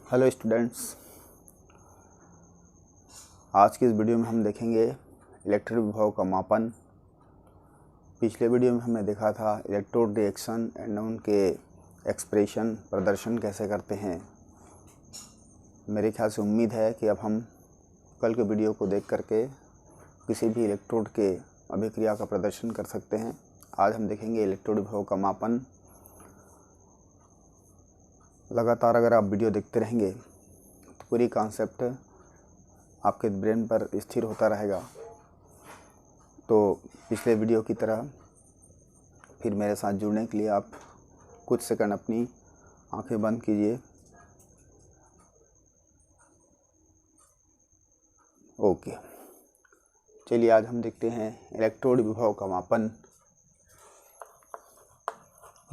Hello students, आज की इस वीडियो में हम देखेंगे इलेक्ट्रिक विभव का मापन। पिछले वीडियो में हमने देखा था इलेक्ट्रोड रिएक्शन एंड उनके एक्सप्रेशन प्रदर्शन कैसे करते हैं। मेरे ख्याल से उम्मीद है कि अब हम कल के वीडियो को देख करके किसी भी इलेक्ट्रोड के अभिक्रिया का प्रदर्शन कर सकते हैं। आज हम देखेंगे इलेक्ट्रोड विभव का मापन। लगातार अगर आप वीडियो देखते रहेंगे तो पूरी कॉन्सेप्ट आपके ब्रेन पर स्थिर होता रहेगा। तो पिछले वीडियो की तरह फिर मेरे साथ जुड़ने के लिए आप कुछ सेकंड अपनी आंखें बंद कीजिए। ओके, चलिए आज हम देखते हैं इलेक्ट्रोड विभव का मापन।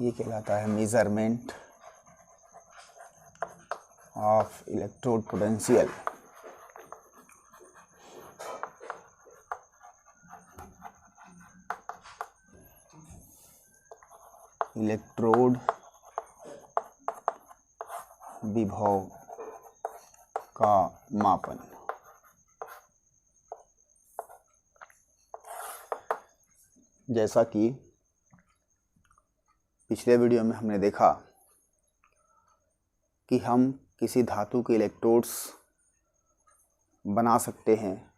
ये कहलाता है measurement of electrode potential। Electrode विभव का मापन। जैसा कि पिछले वीडियो में हमने देखा कि हम किसी धातु के इलेक्ट्रोड्स बना सकते हैं।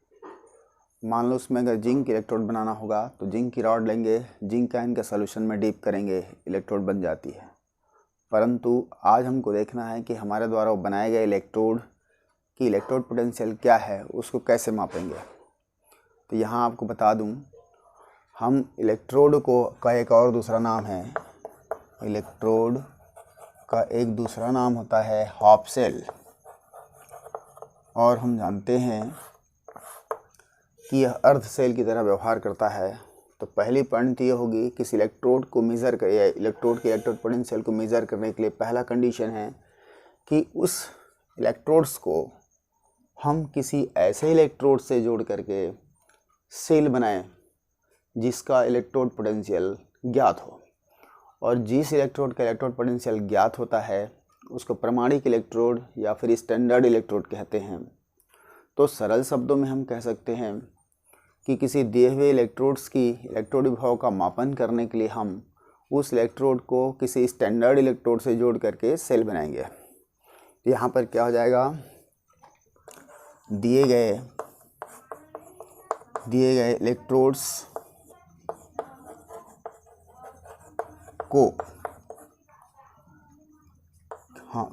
मान लो उसमें अगर जिंक इलेक्ट्रोड बनाना होगा तो जिंक की रॉड लेंगे, जिंक आयन के सॉल्यूशन में डीप करेंगे, इलेक्ट्रोड बन जाती है। परंतु आज हमको देखना है कि हमारे द्वारा बनाए गए इलेक्ट्रोड की इलेक्ट्रोड पोटेंशियल क्या है, उसको कैसे मापेंगे। तो यहाँ आपको बता दूँ, हम इलेक्ट्रोड का एक और दूसरा नाम है, इलेक्ट्रोड का एक दूसरा नाम होता है हाफ सेल। और हम जानते हैं कि यह अर्ध सेल की तरह व्यवहार करता है। तो पहली पॉइंट ये होगी कि इस इलेक्ट्रोड को मेज़र कर, इलेक्ट्रोड के इलेक्ट्रोड पोटेंशियल को मेज़र करने के लिए पहला कंडीशन है कि उस इलेक्ट्रोड्स को हम किसी ऐसे इलेक्ट्रोड से जोड़ करके सेल बनाएं जिसका इलेक्ट्रोड पोटेंशियल ज्ञात हो। और जिस इलेक्ट्रोड का इलेक्ट्रोड पोटेंशियल ज्ञात होता है उसको प्रमाणिक इलेक्ट्रोड या फिर स्टैंडर्ड इलेक्ट्रोड कहते हैं। तो सरल शब्दों में हम कह सकते हैं कि किसी दिए हुए इलेक्ट्रोड्स की इलेक्ट्रोड विभव का मापन करने के लिए हम उस इलेक्ट्रोड को किसी स्टैंडर्ड इलेक्ट्रोड से जोड़ करके सेल बनाएंगे। यहाँ पर क्या हो जाएगा, दिए गए इलेक्ट्रोड्स को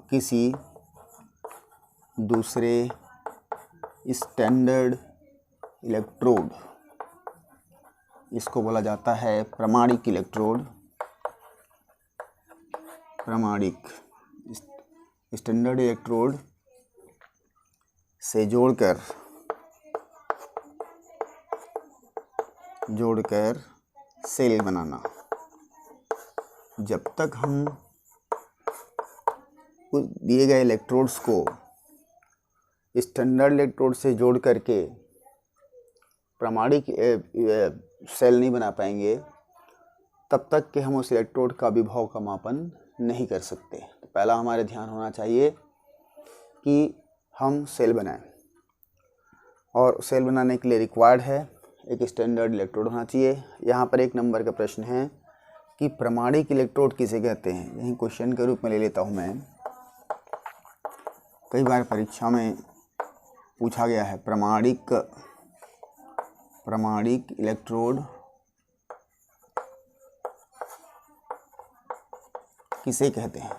किसी दूसरे स्टैंडर्ड इलेक्ट्रोड, इसको बोला जाता है प्रमाणिक इलेक्ट्रोड, प्रमाणिक स्टैंडर्ड इलेक्ट्रोड से जोड़कर सेल बनाना। जब तक हम दिए गए इलेक्ट्रोड्स को स्टैंडर्ड इलेक्ट्रोड से जोड़ करके प्रमाणिक सेल नहीं बना पाएंगे, तब तक कि हम उस इलेक्ट्रोड का विभव का मापन नहीं कर सकते। तो पहला हमारे ध्यान होना चाहिए कि हम सेल बनाएं, और सेल बनाने के लिए रिक्वायर्ड है एक स्टैंडर्ड इलेक्ट्रोड होना चाहिए। यहाँ पर एक नंबर का प्रश्न है कि प्रमाणिक इलेक्ट्रोड किसे कहते हैं। यही क्वेश्चन के रूप में ले लेता हूँ मैं। कई बार परीक्षा में पूछा गया है प्रमाणिक इलेक्ट्रोड किसे कहते हैं।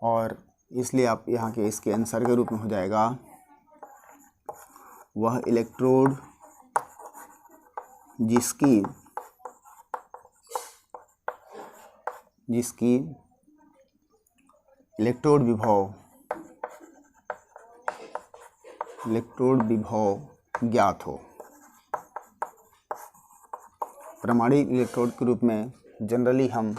और इसलिए आप यहाँ के इसके आंसर के रूप में हो जाएगा, वह इलेक्ट्रोड जिसकी इलेक्ट्रोड विभव ज्ञात हो। प्रमाणिक इलेक्ट्रोड के रूप में जनरली हम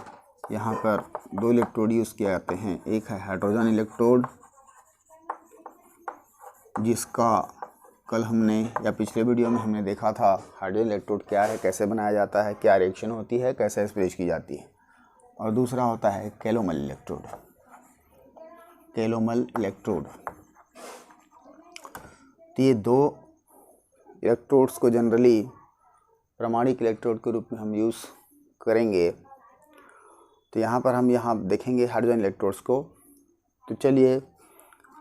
यहाँ पर दो इलेक्ट्रोड यूज़ किए जाते हैं। एक है हाइड्रोजन इलेक्ट्रोड, जिसका कल हमने या पिछले वीडियो में हमने देखा था हाइड्रोजन इलेक्ट्रोड क्या है, कैसे बनाया जाता है, क्या रिएक्शन होती है, कैसे स्प्रेड की जाती है। और दूसरा होता है कैलोमल इलेक्ट्रोड। कैलोमल इलेक्ट्रोड, तो ये दो इलेक्ट्रोड्स को जनरली प्रामाणिक इलेक्ट्रोड के रूप में हम यूज़ करेंगे। तो यहाँ पर हम यहाँ देखेंगे हाइड्रोजन इलेक्ट्रोड्स को। तो चलिए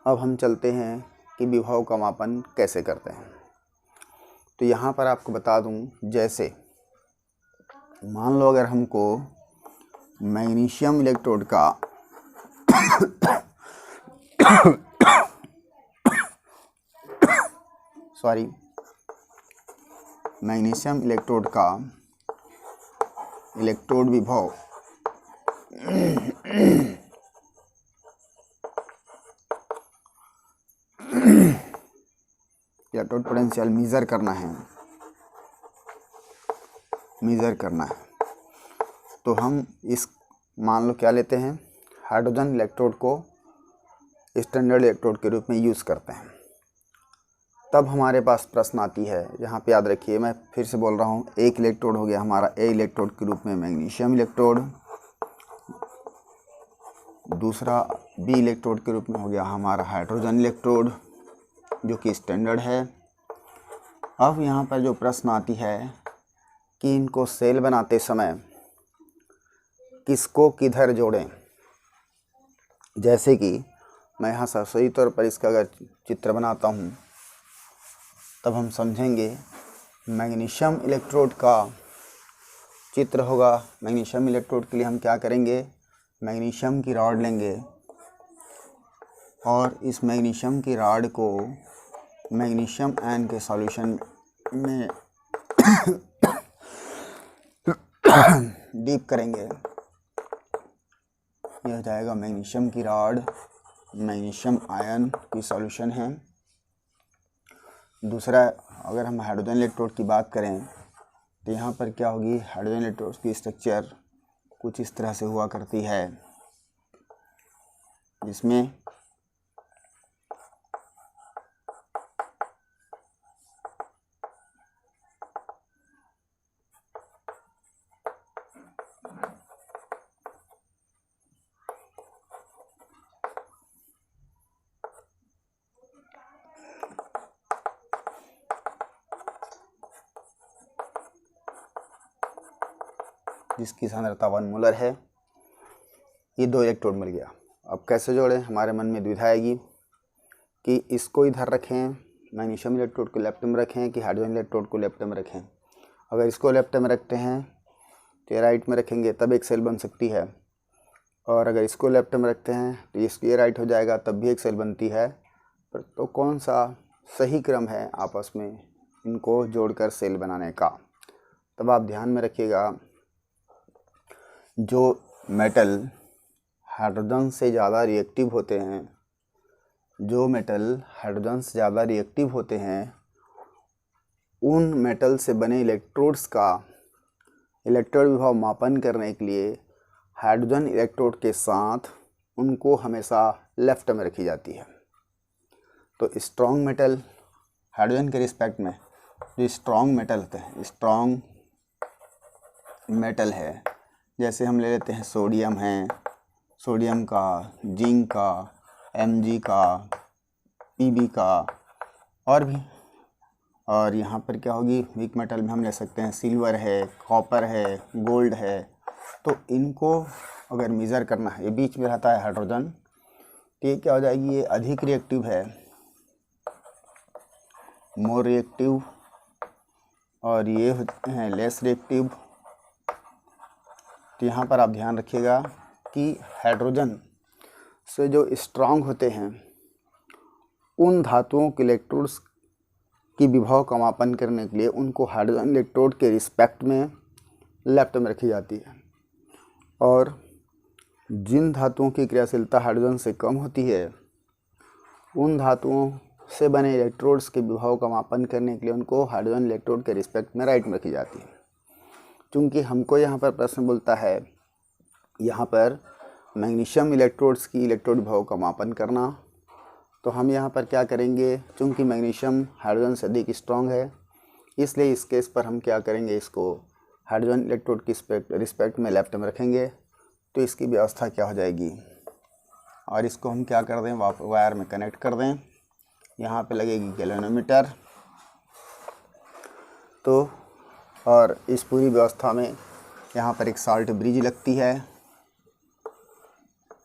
अब हम चलते हैं कि विभव का मापन कैसे करते हैं। तो यहाँ पर आपको बता दूँ, जैसे मान लो अगर हमको मैग्नीशियम इलेक्ट्रोड का मैग्नीशियम इलेक्ट्रोड का इलेक्ट्रोड विभव इलेक्ट्रोड पोटेंशियल मेज़र करना है, तो हम इस मान लो क्या लेते हैं, हाइड्रोजन इलेक्ट्रोड को स्टैंडर्ड इलेक्ट्रोड के रूप में यूज़ करते हैं। तब हमारे पास प्रश्न आती है, यहाँ पे याद रखिए, मैं फिर से बोल रहा हूँ, एक इलेक्ट्रोड हो गया हमारा ए इलेक्ट्रोड के रूप में मैग्नीशियम इलेक्ट्रोड, दूसरा बी इलेक्ट्रोड के रूप में हो गया हमारा हाइड्रोजन इलेक्ट्रोड जो कि स्टैंडर्ड है। अब यहाँ पर जो प्रश्न आती है कि इनको सेल बनाते समय किसको किधर जोड़ें। जैसे कि मैं यहाँ सही तौर पर इसका अगर चित्र बनाता हूँ तब हम समझेंगे। मैग्नीशियम इलेक्ट्रोड का चित्र होगा। मैग्नीशियम इलेक्ट्रोड के लिए हम क्या करेंगे, मैग्नीशियम की रॉड लेंगे और इस मैग्नीशियम की रॉड को मैग्नीशियम आयन के सॉल्यूशन में डीप करेंगे। यह हो जाएगा मैग्नीशियम की रॉड, मैग्नीशियम आयन की सॉल्यूशन है। दूसरा, अगर हम हाइड्रोजन इलेक्ट्रोड की बात करें तो यहाँ पर क्या होगी, हाइड्रोजन इलेक्ट्रोड की स्ट्रक्चर कुछ इस तरह से हुआ करती है, जिसमें जिसकी सांद्रता 1 मोलर है। ये दो इलेक्ट्रोड मिल गया। अब कैसे जोड़ें, हमारे मन में दुविधा आएगी कि इसको इधर रखें, मैग्नीशियम इलेक्ट्रोड को लेफ्ट में रखें कि हाइड्रोजन इलेक्ट्रोड को लेफ्ट में रखें। अगर इसको लेफ्ट में रखते हैं तो ये राइट में रखेंगे, तब एक सेल बन सकती है, और अगर इसको लेफ्ट में रखते हैं तो ये राइट हो जाएगा, तब भी एक सेल बनती है। तो कौन सा सही क्रम है आपस में इनको जोड़कर सेल बनाने का। तब आप ध्यान में रखिएगा, जो मेटल हाइड्रोजन से ज़्यादा रिएक्टिव होते हैं, उन मेटल से बने इलेक्ट्रोड्स का इलेक्ट्रोड विभव मापन करने के लिए हाइड्रोजन इलेक्ट्रोड के साथ उनको हमेशा लेफ्ट में रखी जाती है। तो स्ट्रॉन्ग मेटल हाइड्रोजन के रिस्पेक्ट में जो स्ट्रॉन्ग मेटल होते हैं, स्ट्रॉन्ग मेटल है, जैसे हम ले लेते हैं सोडियम है, सोडियम का, जिंक का, Mg का, Pb का और भी। और यहाँ पर क्या होगी, वीक मेटल में हम ले सकते हैं सिल्वर है, कॉपर है, गोल्ड है। तो इनको अगर मेज़र करना है, ये बीच में रहता है हाइड्रोजन, तो ये क्या हो जाएगी, ये अधिक रिएक्टिव है, मोर रिएक्टिव, और ये होते हैं लेस रिएक्टिव। तो यहाँ पर आप ध्यान रखिएगा कि हाइड्रोजन से जो स्ट्रॉन्ग होते हैं उन धातुओं के इलेक्ट्रोड्स की विभव का मापन करने के लिए उनको हाइड्रोजन इलेक्ट्रोड के रिस्पेक्ट में लेफ्ट में रखी जाती है, और जिन धातुओं की क्रियाशीलता हाइड्रोजन से कम होती है उन धातुओं से बने इलेक्ट्रोड्स के विभव का मापन करने के लिए उनको हाइड्रोजन इलेक्ट्रोड के रिस्पेक्ट में राइट में रखी जाती है। क्योंकि हमको यहाँ पर प्रश्न बोलता है यहाँ पर मैग्नीशियम इलेक्ट्रोड्स की इलेक्ट्रोड विभव का मापन करना, तो हम यहाँ पर क्या करेंगे, चूँकि मैग्नीशियम हाइड्रोजन से अधिक स्ट्रॉन्ग है, इसलिए इस केस पर हम क्या करेंगे, इसको हाइड्रोजन इलेक्ट्रोड की रिस्पेक्ट में लेफ्ट में रखेंगे। तो इसकी व्यवस्था क्या हो जाएगी, और इसको हम क्या कर दें, वायर में कनेक्ट कर दें। यहाँ पे लगेगी गैल्वेनोमीटर। तो और इस पूरी व्यवस्था में यहाँ पर एक साल्ट ब्रिज लगती है,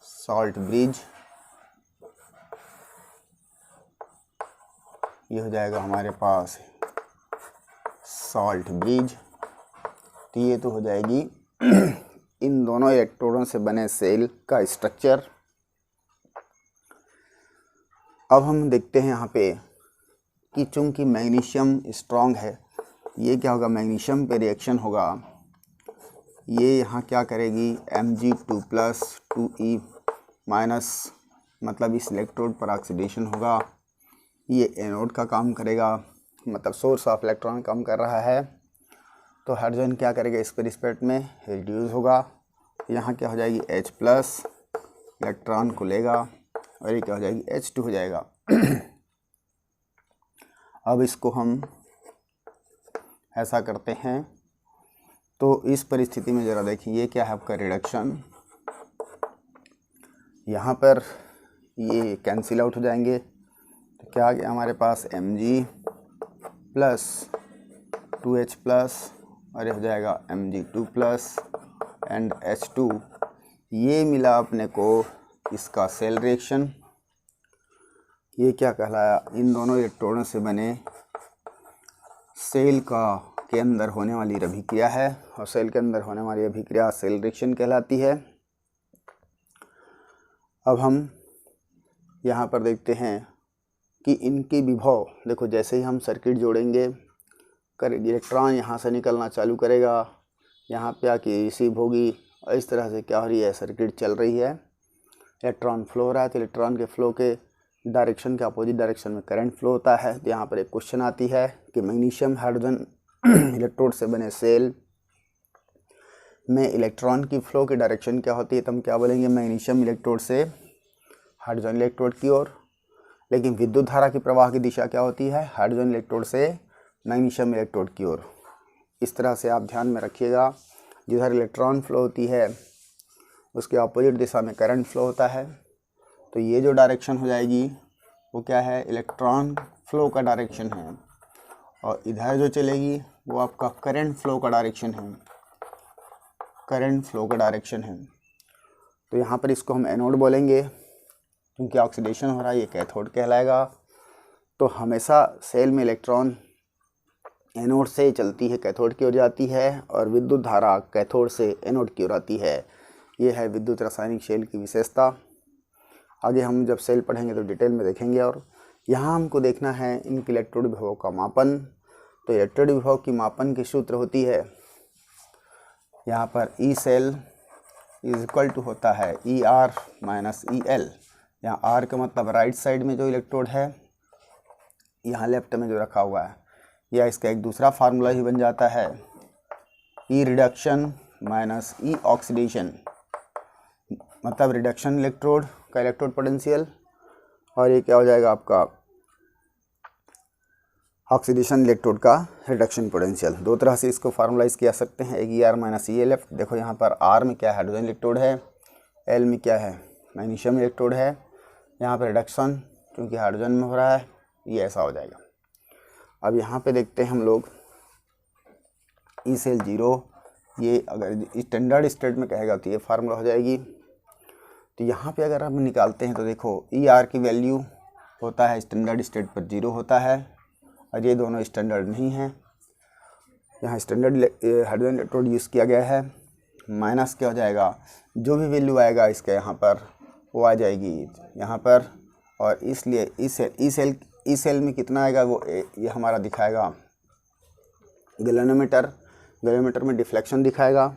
साल्ट ब्रिज। ये हो जाएगा हमारे पास साल्ट ब्रिज। तो ये तो हो जाएगी इन दोनों इलेक्ट्रोडों से बने सेल का स्ट्रक्चर। अब हम देखते हैं यहाँ पे कि चूंकि मैग्नीशियम स्ट्रॉन्ग है, ये क्या होगा, मैग्नीशियम पे रिएक्शन होगा। ये यहाँ क्या करेगी, Mg2+ 2E- मतलब इस इलेक्ट्रोड पर ऑक्सीडेशन होगा। ये एनोड का काम करेगा, मतलब सोर्स ऑफ इलेक्ट्रॉन काम कर रहा है। तो हाइड्रोजन क्या करेगा, इसके रिस्पेक्ट में रिड्यूस होगा। यहाँ क्या हो जाएगी, H+ इलेक्ट्रॉन को लेगा और ये क्या हो जाएगी, H2 हो जाएगा। अब इसको हम ऐसा करते हैं, तो इस परिस्थिति में ज़रा देखिए, ये क्या है आपका रिडक्शन। यहाँ पर ये कैंसिल आउट हो जाएंगे। तो क्या आ गया हमारे पास, Mg+2H+ और ये हो जाएगा Mg2+ एंड H2। ये मिला अपने को इसका सेल रिएक्शन। ये क्या कहलाया, इन दोनों इलेक्ट्रोडों से बने सेल के अंदर होने वाली अभिक्रिया है, और सेल के अंदर होने वाली अभिक्रिया सेल रिएक्शन कहलाती है। अब हम यहाँ पर देखते हैं कि इनकी विभव देखो, जैसे ही हम सर्किट जोड़ेंगे इलेक्ट्रॉन यहाँ से निकलना चालू करेगा, यहाँ पे आके रिसीव होगी, और इस तरह से क्या हो रही है, सर्किट चल रही है। इलेक्ट्रॉन फ्लो हो रहा है, तो इलेक्ट्रॉन के फ्लो के डायरेक्शन के अपोजिट डायरेक्शन में करंट फ्लो होता है। तो यहाँ पर एक क्वेश्चन आती है कि मैग्नीशियम हाइड्रोजन इलेक्ट्रोड से बने सेल में इलेक्ट्रॉन की फ्लो की डायरेक्शन क्या होती है। तो हम क्या बोलेंगे, मैग्नीशियम इलेक्ट्रोड से हाइड्रोजन इलेक्ट्रोड की ओर। लेकिन विद्युत धारा की प्रवाह की दिशा क्या होती है, हाइड्रोजन इलेक्ट्रोड से मैग्नीशियम इलेक्ट्रोड की ओर। इस तरह से आप ध्यान में रखिएगा, जिधर इलेक्ट्रॉन फ्लो होती है उसके अपोजिट दिशा में करंट फ्लो होता है। तो ये जो डायरेक्शन हो जाएगी वो क्या है, इलेक्ट्रॉन फ्लो का डायरेक्शन है, और इधर जो चलेगी वो आपका करंट फ्लो का डायरेक्शन है, करंट फ्लो का डायरेक्शन है। तो यहाँ पर इसको हम एनोड बोलेंगे, क्योंकि ऑक्सीडेशन हो रहा है, ये कैथोड कहलाएगा। तो हमेशा सेल में इलेक्ट्रॉन एनोड से चलती है, कैथोड की ओर जाती है, और विद्युत धारा कैथोड से एनोड की ओर आती है। ये है विद्युत रासायनिक सेल की विशेषता। आगे हम जब सेल पढ़ेंगे तो डिटेल में देखेंगे। और यहाँ हमको देखना है इनके इलेक्ट्रोड विभव का मापन। तो इलेक्ट्रोड विभव की मापन की सूत्र होती है, यहाँ पर E cell is equal to होता है ER - EL। यहाँ R का मतलब राइट साइड में जो इलेक्ट्रोड है, यहाँ लेफ्ट में जो रखा हुआ है, या इसका एक दूसरा फार्मूला ही बन जाता है E रिडक्शन - E ऑक्सीडेशन, मतलब रिडक्शन इलेक्ट्रोड का इलेक्ट्रोड पोटेंशियल, और ये क्या हो जाएगा आपका ऑक्सीडेशन इलेक्ट्रोड का रिडक्शन पोटेंशियल। दो तरह से इसको फार्मलाइज किया सकते हैं, एक ER - EL। देखो यहाँ पर R में क्या है, हाइड्रोजन इलेक्ट्रोड है, L में क्या है, मैग्नीशियम इलेक्ट्रोड है। यहाँ पर रिडक्शन क्योंकि हाइड्रोजन में हो रहा है, ये ऐसा हो जाएगा। अब यहाँ पे देखते हैं हम लोग ई सेल 0, ये अगर स्टैंडर्ड स्टेट में कहेगा तो ये फार्मूला हो जाएगी। तो यहाँ पे अगर हम निकालते हैं तो देखो ER की वैल्यू होता है स्टैंडर्ड स्टेट पर 0 होता है, और ये दोनों स्टैंडर्ड नहीं हैं। यहाँ स्टैंडर्ड हाइड्रोजन इलेक्ट्रोड यूज़ किया गया है। माइनस क्या हो जाएगा, जो भी वैल्यू आएगा इसका यहाँ पर वो आ जाएगी यहाँ पर, और इसलिए ई सेल में कितना आएगा वो ये हमारा दिखाएगा गैल्वेनोमीटर। गैल्वेनोमीटर में डिफ्लेक्शन दिखाएगा।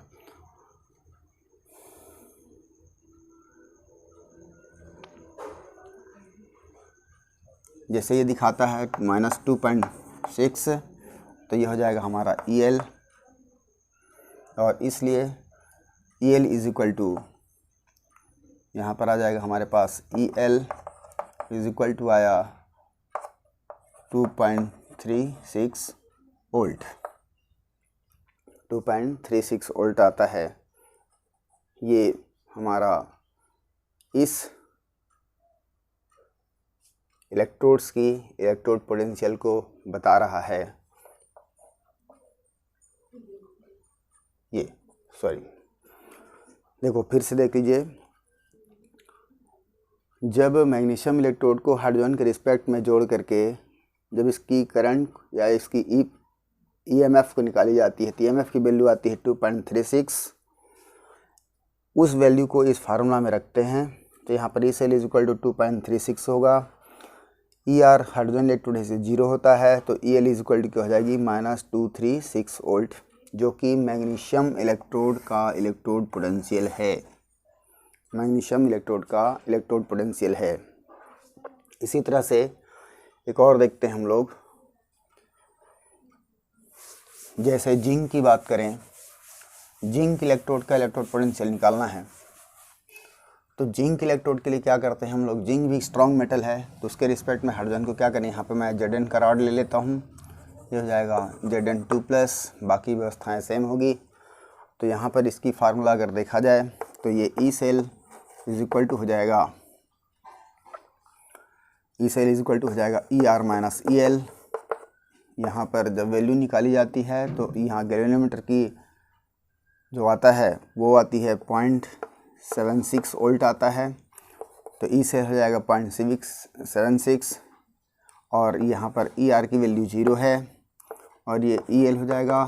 जैसे ये दिखाता है -2.6, तो ये हो जाएगा हमारा EL, और इसलिए EL इज इक्वल टू, यहाँ पर आ जाएगा हमारे पास EL इज इक्वल टू आया 2.36 वोल्ट। 2.36 वोल्ट आता है। ये हमारा इस इलेक्ट्रोड्स की इलेक्ट्रोड पोटेंशियल को बता रहा है। ये सॉरी देखो फिर से देख लीजिए, जब मैग्नीशियम इलेक्ट्रोड को हाइड्रोजन के रिस्पेक्ट में जोड़ करके जब इसकी करंट या इसकी ईएमएफ को निकाली जाती है तो ईएमएफ की वैल्यू आती है 2.36। उस वैल्यू को इस फार्मूला में रखते हैं तो यहाँ पर ECl इक्वल टू 2.36 होगा। ER हाइड्रोजन इलेक्ट्रोड से 0 होता है तो EL इक्वल टू क्या हो जाएगी -236 वोल्ट, जो कि मैग्नीशियम इलेक्ट्रोड का इलेक्ट्रोड पोटेंशियल है। मैग्नीशियम इलेक्ट्रोड का इलेक्ट्रोड पोटेंशियल है। इसी तरह से एक और देखते हैं हम लोग, जैसे जिंक की बात करें, जिंक इलेक्ट्रोड का इलेक्ट्रोड पोटेंशियल निकालना है तो जिंक इलेक्ट्रोड के लिए क्या करते हैं हम लोग, जिंक भी स्ट्रॉन्ग मेटल है तो उसके रिस्पेक्ट में हाइड्रोजन को क्या करें, यहाँ पे मैं Zn का रॉड ले लेता हूँ, ये हो जाएगा Zn2+, बाकी व्यवस्थाएं सेम होगी। तो यहाँ पर इसकी फार्मूला अगर देखा जाए तो ये ECl इक्वल टू हो जाएगा ECl इक्वल टू हो जाएगा ER माइनस EL। यहाँ पर जब वैल्यू निकाली जाती है तो यहाँ गैल्वेनोमीटर की जो आता है वो आती है 0.76 वोल्ट आता है, तो ई से हो जाएगा 0.76 और यहाँ पर ER की वैल्यू 0 है और ये EL हो जाएगा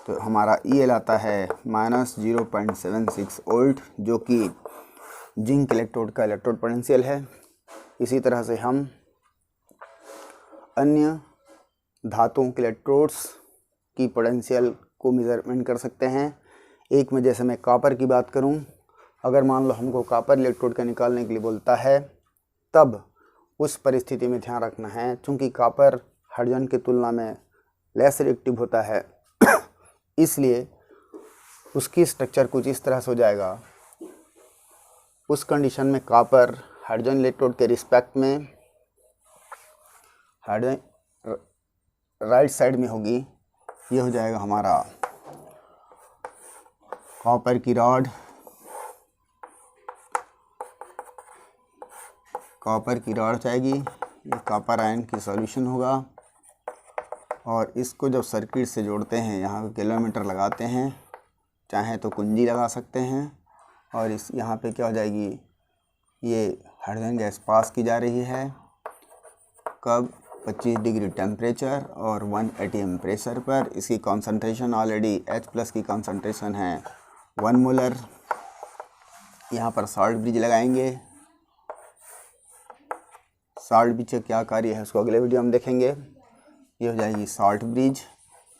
तो हमारा EL आता है -0.76 वोल्ट, जो कि जिंक इलेक्ट्रोड का इलेक्ट्रोड पोटेंशियल है। इसी तरह से हम अन्य धातुओं के इलेक्ट्रोड्स की पोटेंशियल को मेजरमेंट कर सकते हैं। एक में जैसे मैं कॉपर की बात करूं, अगर मान लो हमको कॉपर इलेक्ट्रोड का निकालने के लिए बोलता है, तब उस परिस्थिति में ध्यान रखना है चूँकि कॉपर हाइड्रोजन की तुलना में लेस रिएक्टिव होता है इसलिए उसकी स्ट्रक्चर कुछ इस तरह से हो जाएगा। उस कंडीशन में कॉपर हाइड्रोजन इलेक्ट्रोड के रिस्पेक्ट में हाइड्रोजन राइट साइड में होगी। ये हो जाएगा हमारा कॉपर की रॉड, जाएगी, ये कॉपर आयन की सॉल्यूशन होगा और इसको जब सर्किट से जोड़ते हैं, यहाँ पे किलोमीटर लगाते हैं, चाहे तो कुंजी लगा सकते हैं और इस यहाँ पे क्या हो जाएगी, ये हाइड्रोजन गैस पास की जा रही है कब 25 डिग्री टेम्परेचर और 1 atm प्रेशर पर। इसकी कॉन्सेंट्रेशन ऑलरेडी H+ की कॉन्सेंट्रेशन है 1 मोलर। यहाँ पर सॉल्ट ब्रिज लगाएंगे, सॉल्ट ब्रिज का क्या कार्य है उसको अगले वीडियो में देखेंगे। ये हो जाएगी सॉल्ट ब्रिज,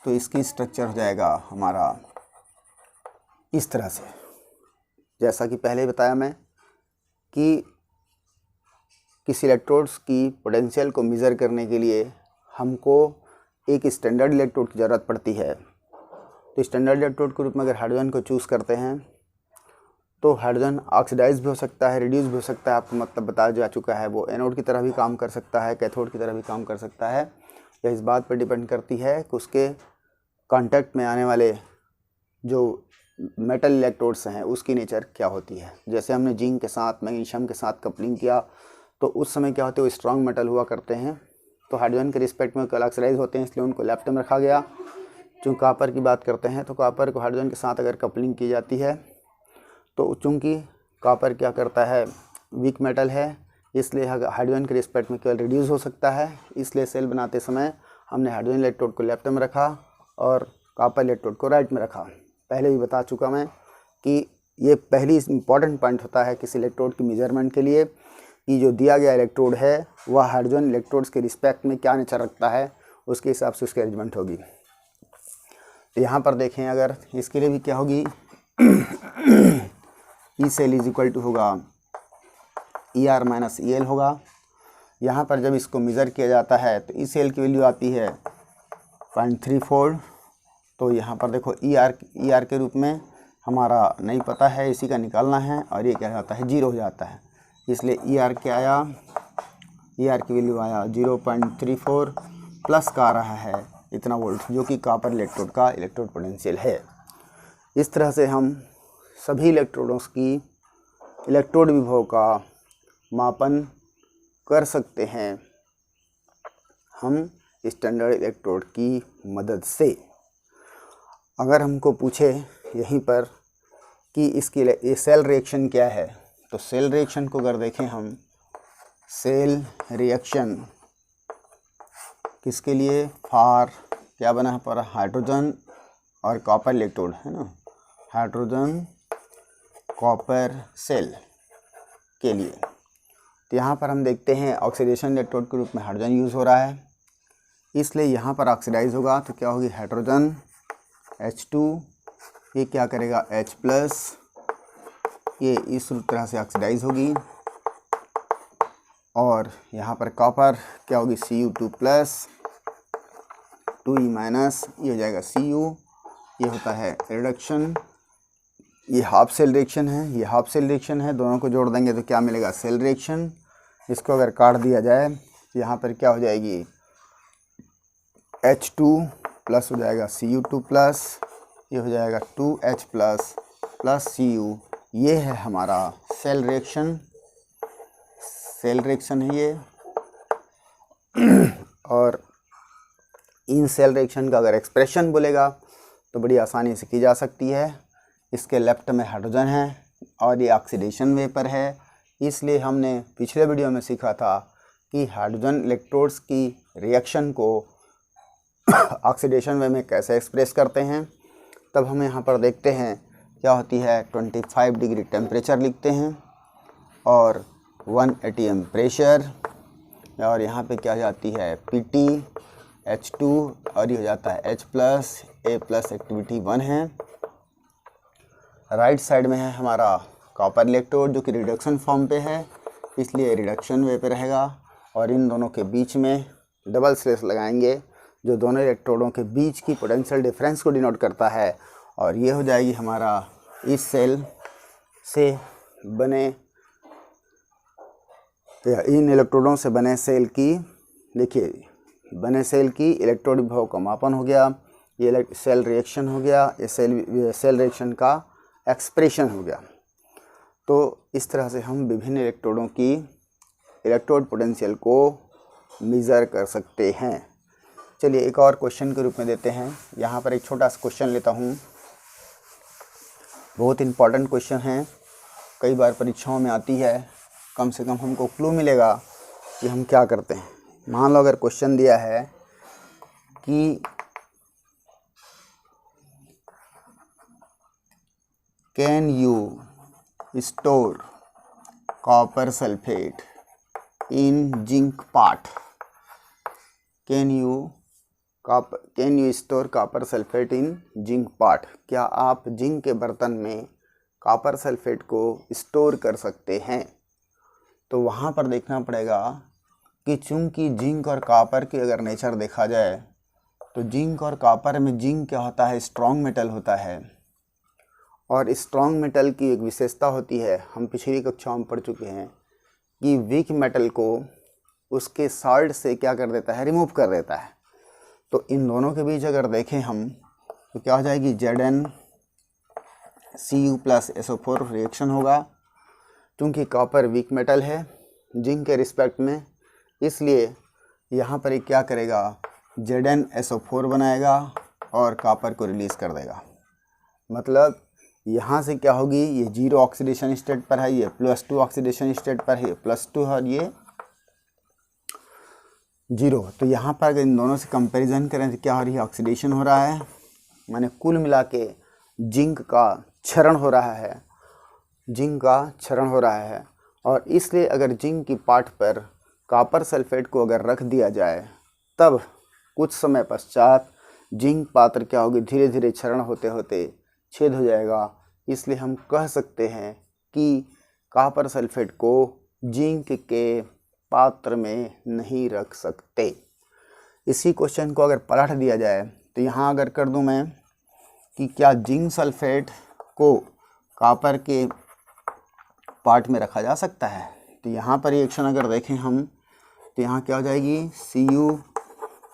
तो इसकी स्ट्रक्चर हो जाएगा हमारा इस तरह से। जैसा कि पहले बताया मैं कि किसी इलेक्ट्रोड्स की पोटेंशियल को मेज़र करने के लिए हमको एक स्टैंडर्ड इलेक्ट्रोड की ज़रूरत पड़ती है। तो स्टैंडर्ड इलेक्ट्रोड के रूप में अगर हाइड्रोजन को चूज़ करते हैं तो हाइड्रोजन ऑक्सीडाइज भी हो सकता है, रिड्यूस भी हो सकता है, आपको मतलब बताया जा चुका है। वो एनोड की तरह भी काम कर सकता है, कैथोड की तरह भी काम कर सकता है। यह इस बात पर डिपेंड करती है कि उसके कांटेक्ट में आने वाले जो मेटल इलेक्ट्रोड्स हैं उसकी नेचर क्या होती है। जैसे हमने जिंक के साथ मैग्नीशियम के साथ कपलिंग किया तो उस समय क्या होते हैं, वो स्ट्रॉन्ग मेटल हुआ करते हैं, तो हाइड्रोजन के रिस्पेक्ट में ऑक्सीडाइज होते हैं, इसलिए उनको लेफ्ट में रखा गया। चूँकि कॉपर की बात करते हैं तो कॉपर को हाइड्रोजन के साथ अगर कपलिंग की जाती है तो चूँकि कॉपर क्या करता है, वीक मेटल है, इसलिए हाइड्रोजन के रिस्पेक्ट में केवल रिड्यूस हो सकता है। इसलिए सेल बनाते समय हमने हाइड्रोजन इलेक्ट्रोड को लेफ्ट में रखा और कॉपर इलेक्ट्रोड को राइट में रखा। पहले भी बता चुका मैं कि ये पहली इंपॉर्टेंट पॉइंट होता है किसी इलेक्ट्रोड की मेजरमेंट के लिए कि जो दिया गया इलेक्ट्रोड है वह हाइड्रोजन इलेक्ट्रोड्स के रिस्पेक्ट में क्या नेचर रखता है, उसके हिसाब से उसकी अरेंजमेंट होगी। तो यहाँ पर देखें, अगर इसके लिए भी क्या होगी, ECl इज इक्वल टू होगा ER माइनस EL होगा। यहाँ पर जब इसको मेज़र किया जाता है तो ECl की वैल्यू आती है 0.34। तो यहाँ पर देखो ER के रूप में हमारा नहीं पता है, इसी का निकालना है और ये क्या जाता है, 0 हो जाता है। इसलिए ER क्या आया, ER की वैल्यू आया 0.34 प्लस का आ रहा है इतना वोल्ट, जो कि कॉपर इलेक्ट्रोड का इलेक्ट्रोड पोटेंशियल है। इस तरह से हम सभी इलेक्ट्रोड्स की इलेक्ट्रोड विभव का मापन कर सकते हैं हम स्टैंडर्ड इलेक्ट्रोड की मदद से। अगर हमको पूछे यहीं पर कि इसकी ये सेल रिएक्शन क्या है, तो सेल रिएक्शन को अगर देखें हम, सेल रिएक्शन किसके लिए, फॉर क्या बना है पर हाइड्रोजन और कॉपर इलेक्ट्रोड है ना, हाइड्रोजन कॉपर सेल के लिए। तो यहाँ पर हम देखते हैं ऑक्सीडेशन इलेक्ट्रोड के रूप में हाइड्रोजन यूज़ हो रहा है, इसलिए यहाँ पर ऑक्सीडाइज होगा तो क्या होगी, हाइड्रोजन H2, ये क्या करेगा H+, ये इस तरह से ऑक्सीडाइज होगी। और यहाँ पर कॉपर क्या होगी, Cu2+, 2E-, ये हो जाएगा Cu, ये होता है रिडक्शन। ये हाफ सेल रिएक्शन है, ये हाफ सेल रिएक्शन है, दोनों को जोड़ देंगे तो क्या मिलेगा, सेल रिएक्शन। इसको अगर काट दिया जाए तो यहाँ पर क्या हो जाएगी, H2+ हो जाएगा Cu2+, ये हो जाएगा 2H+ Cu। ये है हमारा सेल रिएक्शन, सेल रिएक्शन है ये। और इन सेल रिएक्शन का अगर एक्सप्रेशन बोलेगा तो बड़ी आसानी से की जा सकती है। इसके लेफ्ट में हाइड्रोजन है और ये ऑक्सीडेशन वेपर है, इसलिए हमने पिछले वीडियो में सीखा था कि हाइड्रोजन इलेक्ट्रोड्स की रिएक्शन को ऑक्सीडेशन वे में कैसे एक्सप्रेस करते हैं। तब हम यहाँ पर देखते हैं क्या होती है, 25 डिग्री टेम्परेचर लिखते हैं और 1 atm प्रेशर, और यहाँ पे क्या जाती है Pt H2 और ये हो जाता है H+, A+ एक्टिविटी 1 है। राइट साइड में है हमारा कॉपर इलेक्ट्रोड जो कि रिडक्शन फॉर्म पे है, इसलिए रिडक्शन वे पे रहेगा। और इन दोनों के बीच में डबल स्लैश लगाएंगे जो दोनों इलेक्ट्रोडों के बीच की पोटेंशियल डिफरेंस को डिनोट करता है, और ये हो जाएगी हमारा इस सेल से बने या इन इलेक्ट्रोडों से बने सेल की, देखिए बने सेल की इलेक्ट्रोड विभव का मापन हो गया, ये सेल रिएक्शन हो गया, ये सेल रिएक्शन का एक्सप्रेशन हो गया। तो इस तरह से हम विभिन्न इलेक्ट्रोडों की इलेक्ट्रोड पोटेंशियल को मेज़र कर सकते हैं। चलिए एक और क्वेश्चन के रूप में देते हैं। यहाँ पर एक छोटा सा क्वेश्चन लेता हूँ, बहुत इम्पॉर्टेंट क्वेश्चन है, कई बार परीक्षाओं में आती है, कम से कम हमको क्लू मिलेगा कि हम क्या करते हैं। मान लो अगर क्वेश्चन दिया है कि can you store copper sulphate in zinc part, can you store copper sulphate in zinc part, क्या आप जिंक के बर्तन में कॉपर सल्फेट को स्टोर कर सकते हैं। तो वहाँ पर देखना पड़ेगा कि चूंकि जिंक और कॉपर की अगर नेचर देखा जाए तो जिंक और कॉपर में जिंक क्या होता है, स्ट्रॉन्ग मेटल होता है, और स्ट्रॉन्ग मेटल की एक विशेषता होती है, हम पिछली कक्षा में पढ़ चुके हैं कि वीक मेटल को उसके सॉल्ट से क्या कर देता है, रिमूव कर देता है। तो इन दोनों के बीच अगर देखें हम तो क्या हो जाएगी, ZnCu+SO4 रिएक्शन होगा। क्योंकि कॉपर वीक मेटल है जिंक के रिस्पेक्ट में, इसलिए यहाँ पर एक क्या करेगा, ZnSO4 बनाएगा और कॉपर को रिलीज़ कर देगा। मतलब यहाँ से क्या होगी, ये 0 ऑक्सीडेशन स्टेट पर है, ये +2 ऑक्सीडेशन स्टेट पर है, +2 और ये 0। तो यहाँ पर अगर इन दोनों से कंपैरिजन करें तो क्या हो रही है, ऑक्सीडेशन हो रहा है, माने कुल मिला के जिंक का क्षरण हो रहा है, जिंक का क्षरण हो रहा है। और इसलिए अगर जिंक की पार्ट पर कॉपर सल्फेट को अगर रख दिया जाए तब कुछ समय पश्चात जिंक पात्र क्या होगी, धीरे धीरे क्षरण होते होते छेद हो जाएगा। इसलिए हम कह सकते हैं कि कॉपर सल्फेट को जिंक के पात्र में नहीं रख सकते। इसी क्वेश्चन को अगर पलट दिया जाए तो यहाँ अगर कर दूं मैं कि क्या जिंक सल्फेट को कॉपर के पार्ट में रखा जा सकता है, तो यहाँ पर रिएक्शन अगर देखें हम तो यहाँ क्या हो जाएगी,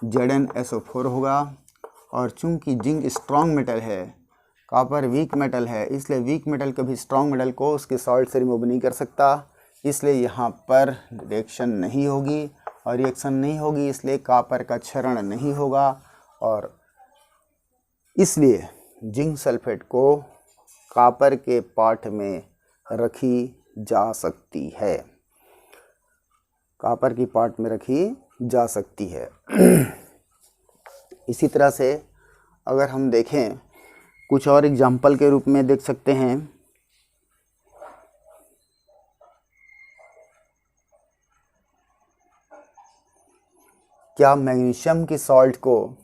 CuZnSO4 होगा। और चूंकि जिंक स्ट्रॉन्ग मेटल है कॉपर वीक मेटल है, इसलिए वीक मेटल कभी स्ट्रॉन्ग मेटल को उसके सॉल्ट से रिमूव नहीं कर सकता, इसलिए यहाँ पर रिएक्शन नहीं होगी, और रिएक्शन नहीं होगी इसलिए कॉपर का क्षरण नहीं होगा, और इसलिए जिंक सल्फेट को कॉपर के पार्ट में रखी जा सकती है, कॉपर की पार्ट में रखी जा सकती है। इसी तरह से अगर हम देखें कुछ और एग्जाम्पल के रूप में देख सकते हैं, क्या मैग्नीशियम की सॉल्ट को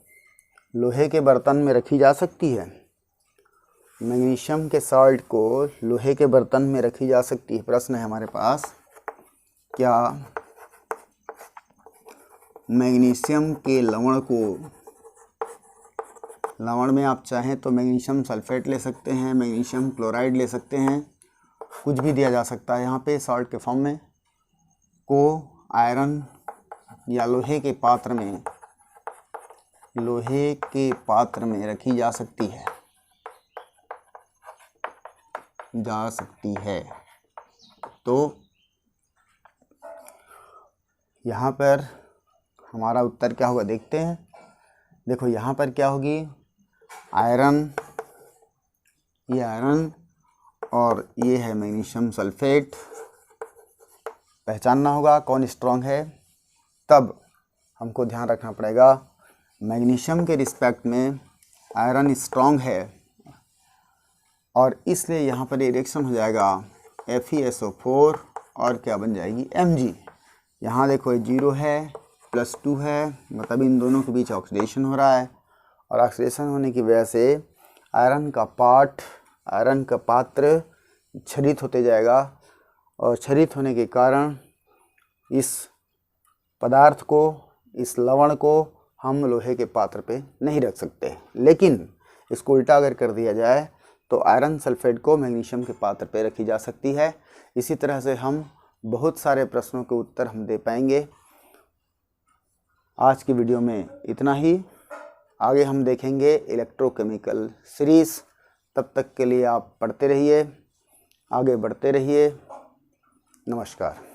लोहे के बर्तन में रखी जा सकती है? मैग्नीशियम के सॉल्ट को लोहे के बर्तन में रखी जा सकती है। प्रश्न है हमारे पास, क्या मैग्नीशियम के लवण को, लवण में आप चाहें तो मैग्नीशियम सल्फेट ले सकते हैं, मैग्नीशियम क्लोराइड ले सकते हैं, कुछ भी दिया जा सकता है यहाँ पे सॉल्ट के फॉर्म में, को आयरन या लोहे के पात्र में, लोहे के पात्र में रखी जा सकती है, तो यहाँ पर हमारा उत्तर क्या होगा देखते हैं। देखो यहाँ पर क्या होगी, आयरन, ये आयरन और ये है मैग्नीशियम सल्फेट, पहचानना होगा कौन स्ट्रॉन्ग है। तब हमको ध्यान रखना पड़ेगा मैग्नीशियम के रिस्पेक्ट में आयरन स्ट्रॉन्ग है, और इसलिए यहाँ पर ये रिएक्शन हो जाएगा FeSO4 और क्या बन जाएगी Mg। यहाँ देखो ये 0 है +2 है, मतलब इन दोनों के बीच ऑक्सीडेशन हो रहा है, और ऑक्सीडेशन होने की वजह से आयरन का पात्र क्षरित होते जाएगा, और क्षरित होने के कारण इस पदार्थ को, इस लवण को हम लोहे के पात्र पे नहीं रख सकते। लेकिन इसको उल्टा अगर कर दिया जाए तो आयरन सल्फेट को मैग्नीशियम के पात्र पे रखी जा सकती है। इसी तरह से हम बहुत सारे प्रश्नों के उत्तर हम दे पाएंगे। आज की वीडियो में इतना ही, आगे हम देखेंगे इलेक्ट्रोकेमिकल सीरीज़। तब तक के लिए आप पढ़ते रहिए, आगे बढ़ते रहिए। नमस्कार।